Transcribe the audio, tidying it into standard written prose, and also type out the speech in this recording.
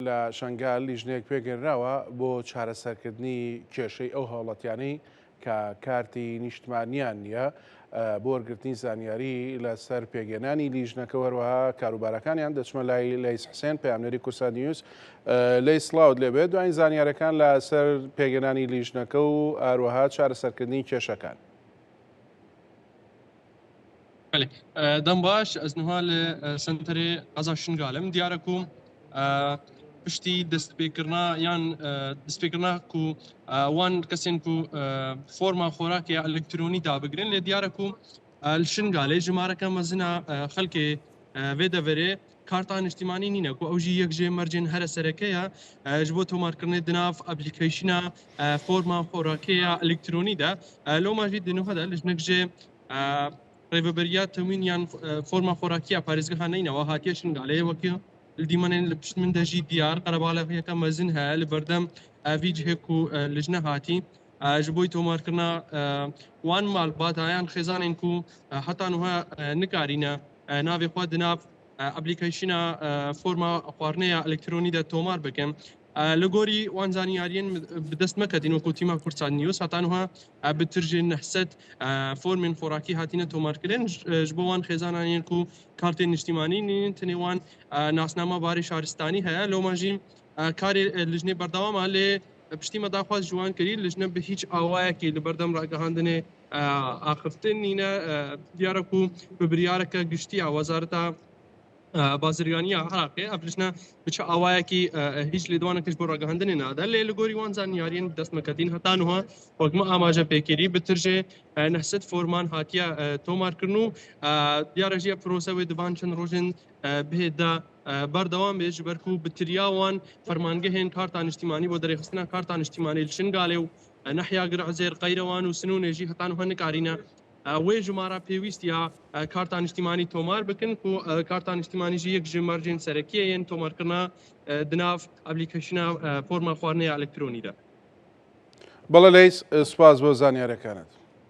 لە شنگال لیژنەیەک پێگەێنراوە بۆ چارەسەرکردنی کێشەی ئەو هاوڵەتیانەی کە کارتی نیشتمانیان نییە بۆ وەرگرتنی زانیاری لەسەر پێگەێنانی لیژنەکە وەروەها کاروبارەکانیان دەچمە لای لەیس حسێن پەیامنەری کورسا نیوز لەی سڵاوت لێبێت دوایین زانیاریەکان لەسەر پێگەێنانی لیژنەکە و هەروەها چارەسەرکردنی کێشەکان. دەم باش ez niha li senterê qeza Şingalê min diyar e ku piştî destpêkirina yan destpêkirina ku wan kesên ku forma xorakê ya elektronî dabigirin lê diyar e ku li Şingalê jimareka mezina xelkê vê deverê karta niştimanî nîne ku ew jî yek jê mercên here sereke ye ji bo tomarkirinê di nav aplîkasyona forma xorakê ya elektronî de loma jî di niha de li jinek jê Rêveberiya temîn yan forma xorakiya parêzgeha neynewa hatiye Şingalê wekî li dîmenên li pişt min de jî diyar qerebalexiyeka mezin heye li berdem vî cihê ku li jine hatî ji bo tomarkirina wan malbatayan xêzanên ku heta niha nikarîne navê xwe di nav aplîkasyona forma xwarinêya elektronî de tomar bikin. Li gorî wan zaniyariyên bi dest meketîn wekû tîma Kursa News heta niha bi tirjên 900 formên xorakî hatîne tomarkirin ji bo wan xêzanan yên ku kartên niştimanî nînin tenê wan nasnama barê şaristanî heye loma jî karê li jinê berdewam e lê piştî me daxwaz ji wan kirî li jine bi hîç awayekê li berdem ragihandinê axiftin nîne diyar e ku bi biryareke giştî ya Wezareta Bazirganiya Iraqê ev li jine bi çi awayekî hîç lêdwanekê ji bo ragihandinê nade lê li gorî wan zaniyariyên bi dest meketîn heta niha wek me amaje pêkirî bi tirjê 900 forman hatiye tomarkirin û diyar e jî prosa wê divan çend rojên bihê de berdewam bê ji ber ku bi tiriya wan fermangehên karta niştimanî bo derêxistina karta niştimanî li Şingalê û Nehya Girezêr Qeyrewan û Sinûnê jî heta niha nikarîne wê jimara pêwîst ya karta niştimanî tomar bikin ku karta niştimanî jî yek ji mercên serekî yên tomarkirina di nav aplîkasyona forma xwarinê ya elektronî de. بەڵێ لەیس سوپاس بۆ زانیاریەکانت.